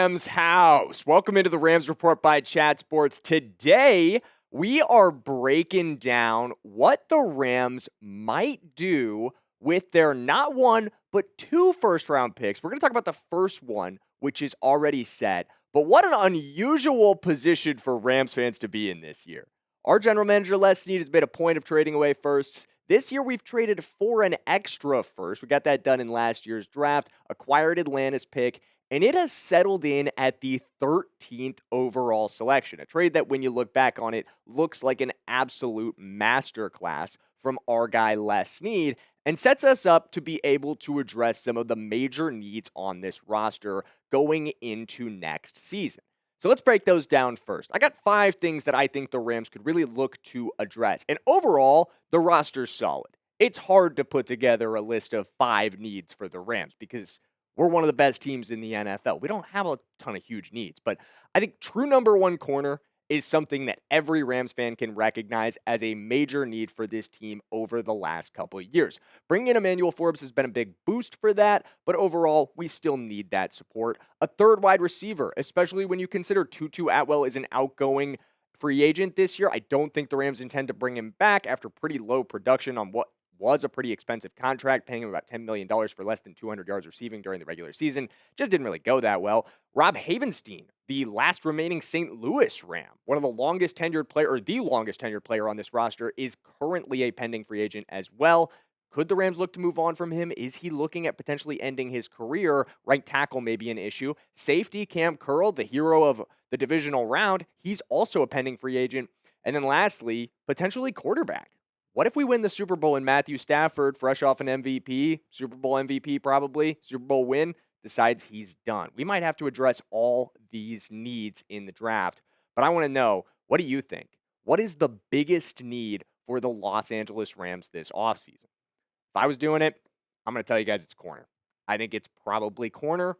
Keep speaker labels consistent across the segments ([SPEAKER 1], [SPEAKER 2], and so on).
[SPEAKER 1] Rams house. Welcome into the Rams Report by Chat Sports. Today, we are breaking down what the Rams might do with their not one, but two first-round picks. We're going to talk about the first one, which is already set. But what an unusual position for Rams fans to be in this year. Our general manager, Snead, has made a point of trading away firsts. This year, we've traded for an extra first. We got that done in last year's draft, acquired Atlanta's pick, and it has settled in at the 13th overall selection. A trade that, when you look back on it, looks like an absolute masterclass from our guy, Snead, and sets us up to be able to address some of the major needs on this roster going into next season. So let's break those down first. I got 5 things that I think the Rams could really look to address. And overall, the roster's solid. It's hard to put together a list of 5 needs for the Rams because we're one of the best teams in the NFL. We don't have a ton of huge needs, but I think true number one corner is something that every Rams fan can recognize as a major need for this team over the last couple of years. Bringing in Emmanuel Forbes has been a big boost for that, but overall, we still need that support. A third wide receiver, especially when you consider Tutu Atwell is an outgoing free agent this year. I don't think the Rams intend to bring him back after pretty low production on what was a pretty expensive contract, paying him about $10 million for less than 200 yards receiving during the regular season. Just didn't really go that well. Rob Havenstein, the last remaining St. Louis Ram, one of the longest tenured player, or the longest tenured player on this roster, is currently a pending free agent as well. Could the Rams look to move on from him? Is he looking at potentially ending his career? Right tackle may be an issue. Safety, Cam Curl, the hero of the divisional round, he's also a pending free agent. And then lastly, potentially quarterback. What if we win the Super Bowl and Matthew Stafford, fresh off an MVP, Super Bowl MVP probably, Super Bowl win, decides he's done? We might have to address all these needs in the draft. But I want to know, what do you think? What is the biggest need for the Los Angeles Rams this offseason? If I was doing it, I'm going to tell you guys it's corner. I think it's probably corner,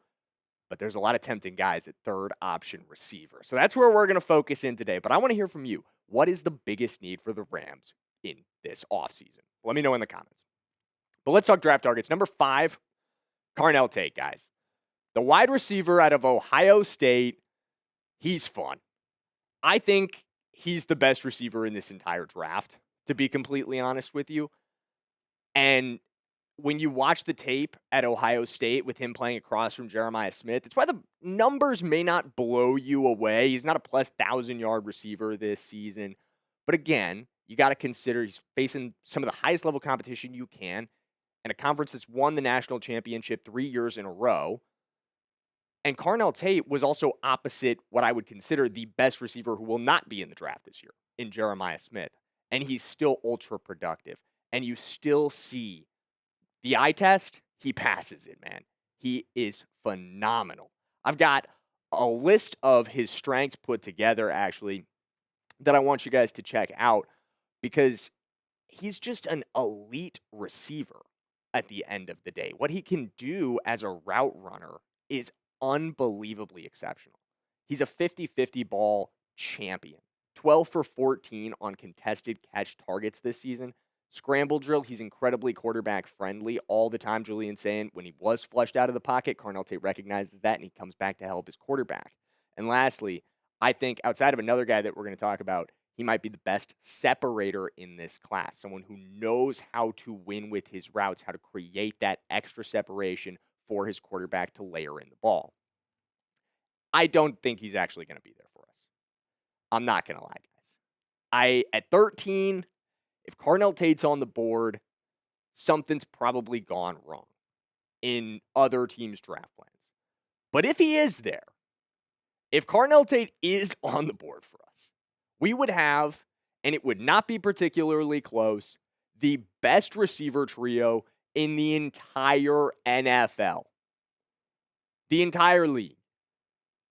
[SPEAKER 1] but there's a lot of tempting guys at third option receiver. So that's where we're going to focus in today. But I want to hear from you. What is the biggest need for the Rams in this offseason? Let me know in the comments. But let's talk draft targets. Number 5, Carnell Tate, guys. The wide receiver out of Ohio State, he's fun. I think he's the best receiver in this entire draft, to be completely honest with you. And when you watch the tape at Ohio State with him playing across from Jeremiah Smith, it's why the numbers may not blow you away. He's not a plus 1,000-yard receiver this season. But again, you got to consider he's facing some of the highest level competition you can, and a conference that's won the national championship 3 years in a row. And Carnell Tate was also opposite what I would consider the best receiver who will not be in the draft this year, in Jeremiah Smith. And he's still ultra productive. And you still see the eye test, he passes it, man. He is phenomenal. I've got a list of his strengths put together, actually, that I want you guys to check out because he's just an elite receiver at the end of the day. What he can do as a route runner is unbelievably exceptional. He's a 50-50 ball champion. 12 for 14 on contested catch targets this season. Scramble drill, he's incredibly quarterback friendly all the time. Julian saying when he was flushed out of the pocket, Carnell Tate recognizes that and he comes back to help his quarterback. And lastly, I think outside of another guy that we're going to talk about, he might be the best separator in this class. Someone who knows how to win with his routes, how to create that extra separation for his quarterback to layer in the ball. I don't think he's actually going to be there for us. I'm not going to lie, guys. At 13, if Carnell Tate's on the board, something's probably gone wrong in other teams' draft plans. But if he is there, if Carnell Tate is on the board for us, we would have, and it would not be particularly close, the best receiver trio in the entire NFL. The entire league.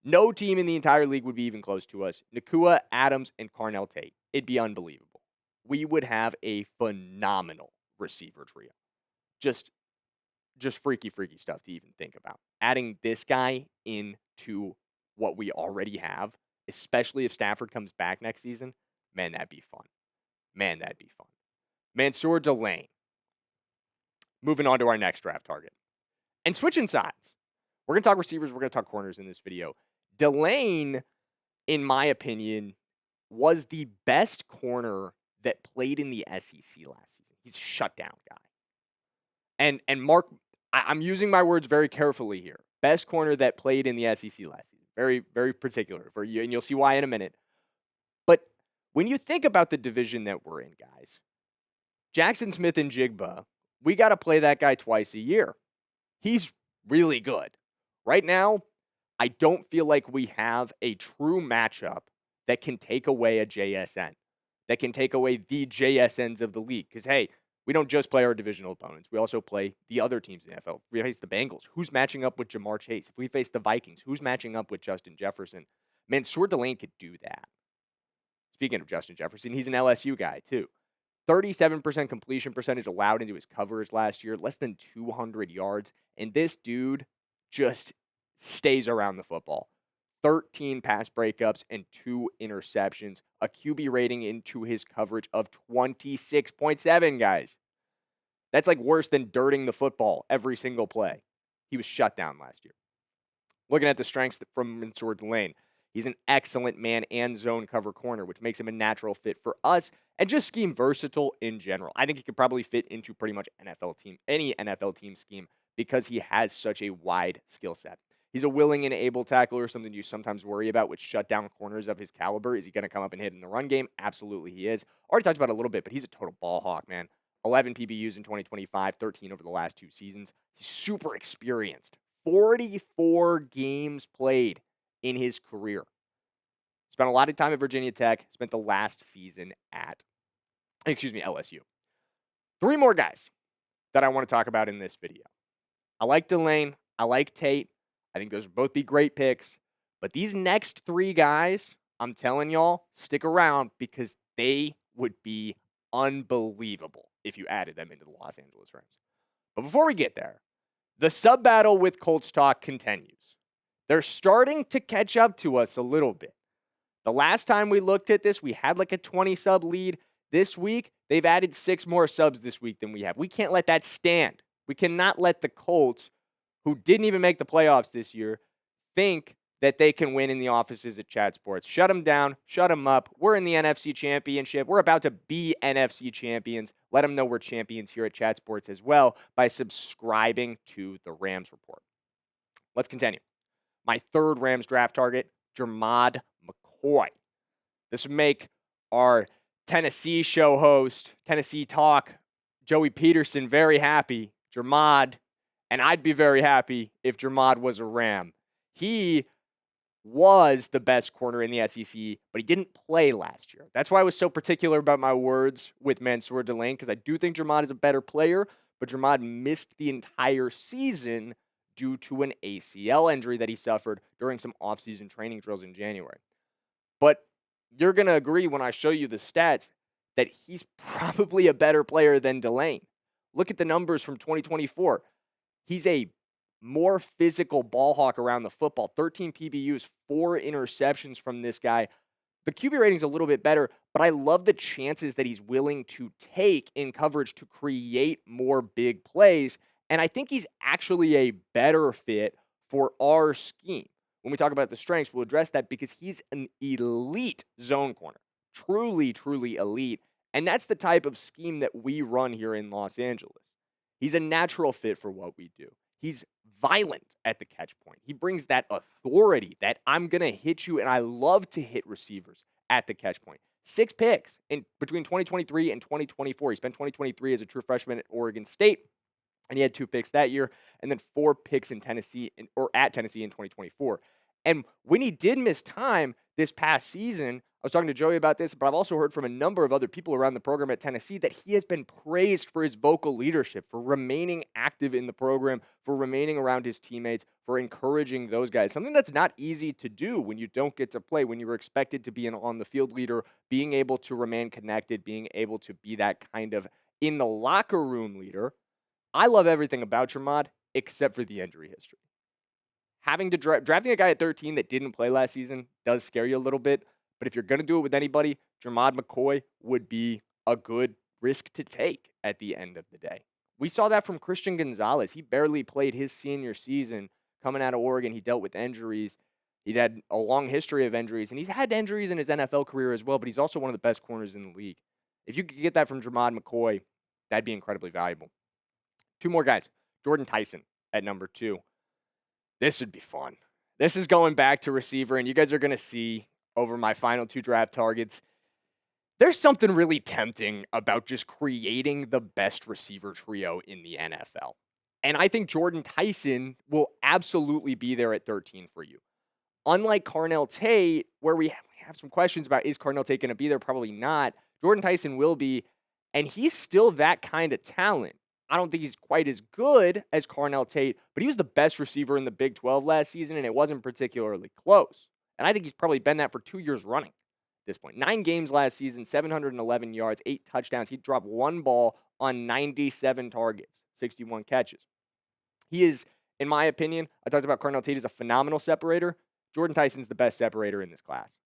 [SPEAKER 1] No team in the entire league would be even close to us. Nakua, Adams, and Carnell Tate. It'd be unbelievable. We would have a phenomenal receiver trio. Just freaky stuff to even think about. Adding this guy into what we already have, especially if Stafford comes back next season, man, that'd be fun. Mansoor Delane. Moving on to our next draft target. And switching sides. We're going to talk receivers. We're going to talk corners in this video. Delane, in my opinion, was the best corner that played in the SEC last season. He's a shutdown guy. And Mark, I'm using my words very carefully here. Best corner that played in the SEC last season. Very, very particular for you, and you'll see why in a minute. But when you think about the division that we're in, guys, Jackson Smith and Jigba, we got to play that guy twice a year. He's really good. Right now, I don't feel like we have a true matchup that can take away a JSN, that can take away the JSNs of the league. Because, hey, we don't just play our divisional opponents. We also play the other teams in the NFL. We face the Bengals. Who's matching up with Jamar Chase? If we face the Vikings, who's matching up with Justin Jefferson? Mansoor Delane could do that. Speaking of Justin Jefferson, he's an LSU guy, too. 37% completion percentage allowed into his coverage last year, less than 200 yards. And this dude just stays around the football. 13 pass breakups and 2 interceptions. A QB rating into his coverage of 26.7, guys. That's like worse than dirting the football every single play. He was shut down last year. Looking at the strengths from Mansoor Delane, he's an excellent man and zone cover corner, which makes him a natural fit for us and just scheme versatile in general. I think he could probably fit into pretty much any NFL team scheme because he has such a wide skill set. He's a willing and able tackler, something you sometimes worry about with shutdown corners of his caliber. Is he going to come up and hit in the run game? Absolutely he is. Already talked about it a little bit, but he's a total ball hawk, man. 11 PBUs in 2025, 13 over the last 2 seasons. He's super experienced. 44 games played in his career. Spent a lot of time at Virginia Tech. Spent the last season at, LSU. 3 more guys that I want to talk about in this video. I like Delane. I like Tate. I think those would both be great picks. But these next 3 guys, I'm telling y'all, stick around because they would be unbelievable if you added them into the Los Angeles Rams. But before we get there, the sub battle with Colts talk continues. They're starting to catch up to us a little bit. The last time we looked at this, we had like a 20 sub lead. This week, they've added 6 more subs this week than we have. We can't let that stand. We cannot let the Colts, who didn't even make the playoffs this year, think that they can win in the offices at Chat Sports. Shut them down. Shut them up. We're in the NFC Championship. We're about to be NFC champions. Let them know we're champions here at Chat Sports as well by subscribing to the Rams Report. Let's continue. My 3rd Rams draft target, Jermod McCoy. This would make our Tennessee show host, Tennessee Talk, Joey Peterson, very happy. Jermod, and I'd be very happy if Jermod was a Ram. He was the best corner in the SEC, but he didn't play last year. That's why I was so particular about my words with Mansoor Delane, because I do think Jermod is a better player, but Jermod missed the entire season due to an ACL injury that he suffered during some offseason training drills in January. But you're going to agree when I show you the stats that he's probably a better player than Delane. Look at the numbers from 2024. He's a more physical ball hawk around the football. 13 PBUs, 4 interceptions from this guy. The QB rating's a little bit better, but I love the chances that he's willing to take in coverage to create more big plays. And I think he's actually a better fit for our scheme. When we talk about the strengths, we'll address that because he's an elite zone corner. Truly, truly elite. And that's the type of scheme that we run here in Los Angeles. He's a natural fit for what we do. He's violent at the catch point. He brings that authority that I'm going to hit you, and I love to hit receivers at the catch point. 6 picks in between 2023 and 2024. He spent 2023 as a true freshman at Oregon State, and he had 2 picks that year, and then 4 picks in Tennessee or at Tennessee in 2024. And when he did miss time this past season, I was talking to Joey about this, but I've also heard from a number of other people around the program at Tennessee that he has been praised for his vocal leadership, for remaining active in the program, for remaining around his teammates, for encouraging those guys. Something that's not easy to do when you don't get to play, when you're expected to be an on-the-field leader, being able to remain connected, being able to be that kind of in the locker room leader. I love everything about Jermod except for the injury history. Having to drafting a guy at 13 that didn't play last season does scare you a little bit. But if you're going to do it with anybody, Jermod McCoy would be a good risk to take at the end of the day. We saw that from Christian Gonzalez. He barely played his senior season coming out of Oregon. He dealt with injuries. He'd had a long history of injuries, and he's had injuries in his NFL career as well, but he's also one of the best corners in the league. If you could get that from Jermod McCoy, that'd be incredibly valuable. Two more guys. Jordyn Tyson at number 2. This would be fun. This is going back to receiver, and you guys are going to see over my final 2 draft targets, there's something really tempting about just creating the best receiver trio in the NFL. And I think Jordyn Tyson will absolutely be there at 13 for you. Unlike Carnell Tate, where we have some questions about, is Carnell Tate going to be there? Probably not. Jordyn Tyson will be, and he's still that kind of talent. I don't think he's quite as good as Carnell Tate, but he was the best receiver in the Big 12 last season, and it wasn't particularly close. And I think he's probably been that for 2 years running at this point. 9 games last season, 711 yards, 8 touchdowns. He dropped 1 ball on 97 targets, 61 catches. He is, in my opinion, I talked about Carnell Tate as a phenomenal separator. Jordyn Tyson's the best separator in this class.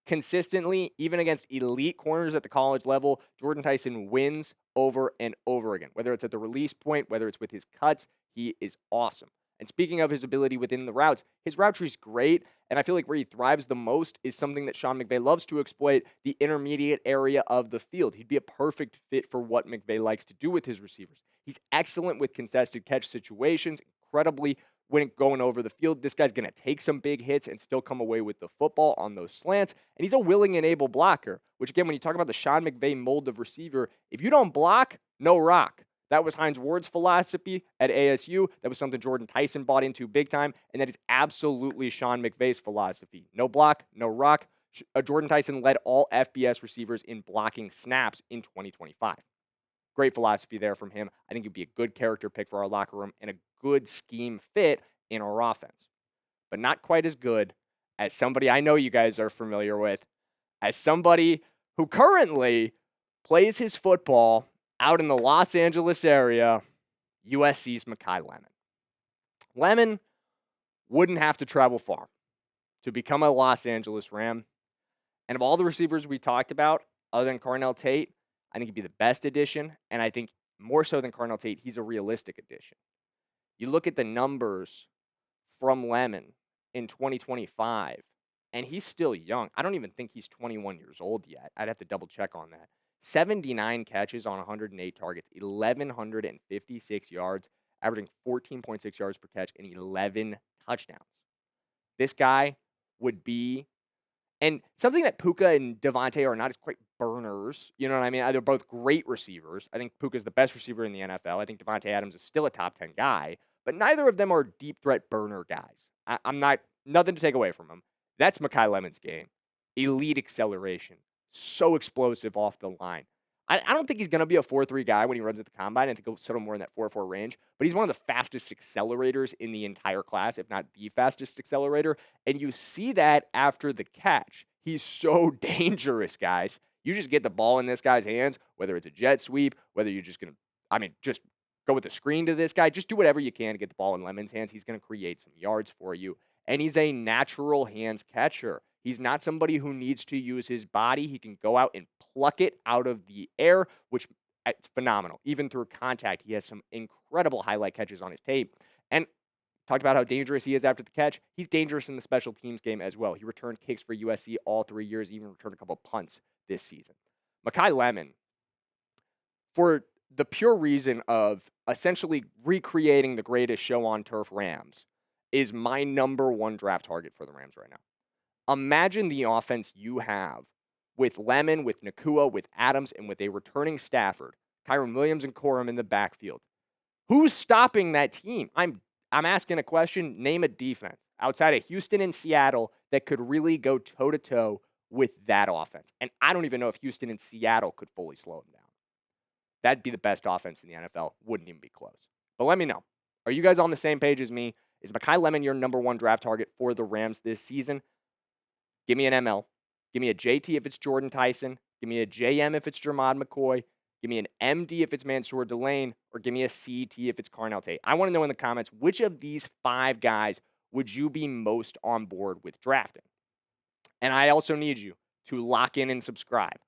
[SPEAKER 1] Consistently, even against elite corners at the college level, Jordyn Tyson wins over and over again. Whether it's at the release point, whether it's with his cuts, he is awesome. And speaking of his ability within the routes, his route tree is great, and I feel like where he thrives the most is something that Sean McVay loves to exploit, the intermediate area of the field. He'd be a perfect fit for what McVay likes to do with his receivers. He's excellent with contested catch situations, incredibly when going over the field. This guy's going to take some big hits and still come away with the football on those slants. And he's a willing and able blocker, which, again, when you talk about the Sean McVay mold of receiver, if you don't block, no rock. That was Hines Ward's philosophy at ASU. That was something Jordyn Tyson bought into big time. And that is absolutely Sean McVay's philosophy. No block, no rock. Jordyn Tyson led all FBS receivers in blocking snaps in 2025. Great philosophy there from him. I think he'd be a good character pick for our locker room and a good scheme fit in our offense. But not quite as good as somebody I know you guys are familiar with, as somebody who currently plays his football out in the Los Angeles area, USC's Makai Lemon. Lemon wouldn't have to travel far to become a Los Angeles Ram. And of all the receivers we talked about, other than Carnell Tate, I think he'd be the best addition, and I think more so than Carnell Tate, he's a realistic addition. You look at the numbers from Lemon in 2025, and he's still young. I don't even think he's 21 years old yet. I'd have to double check on that. 79 catches on 108 targets, 1,156 yards, averaging 14.6 yards per catch, and 11 touchdowns. This guy would be, and something that Puka and Devontae are not as quite burners. You know what I mean? They're both great receivers. I think Puka's the best receiver in the NFL. I think Devontae Adams is still a top 10 guy, but neither of them are deep threat burner guys. I'm not, nothing to take away from them. That's Makai Lemon's game. Elite acceleration. So explosive off the line. I don't think he's going to be a 4.3 guy when he runs at the combine. I think he'll settle more in that 4.4 range. But he's one of the fastest accelerators in the entire class, if not the fastest accelerator. And you see that after the catch. He's so dangerous, guys. You just get the ball in this guy's hands, whether it's a jet sweep, whether you're just going to, just go with the screen to this guy. Just do whatever you can to get the ball in Lemon's hands. He's going to create some yards for you. And he's a natural hands catcher. He's not somebody who needs to use his body. He can go out and pluck it out of the air, which it's phenomenal. Even through contact, he has some incredible highlight catches on his tape. And talked about how dangerous he is after the catch. He's dangerous in the special teams game as well. He returned kicks for USC all 3 years, even returned a couple punts this season. Makai Lemon, for the pure reason of essentially recreating the greatest show on turf Rams, is my number 1 draft target for the Rams right now. Imagine the offense you have with Lemon, with Nakua, with Adams, and with a returning Stafford, Kyron Williams and Corum in the backfield. Who's stopping that team? I'm asking a question. Name a defense outside of Houston and Seattle that could really go toe-to-toe with that offense. And I don't even know if Houston and Seattle could fully slow them down. That'd be the best offense in the NFL. Wouldn't even be close. But let me know. Are you guys on the same page as me? Is Makai Lemon your number 1 draft target for the Rams this season? Give me an ML. Give me a JT if it's Jordyn Tyson. Give me a JM if it's Jermod McCoy. Give me an MD if it's Mansoor Delane. Or give me a CT if it's Carnell Tate. I want to know in the comments, which of these 5 guys would you be most on board with drafting? And I also need you to lock in and subscribe.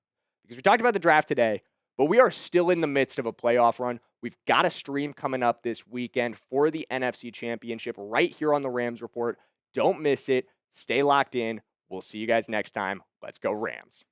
[SPEAKER 1] Because we talked about the draft today, but we are still in the midst of a playoff run. We've got a stream coming up this weekend for the NFC Championship right here on the Rams Report. Don't miss it. Stay locked in. We'll see you guys next time. Let's go Rams.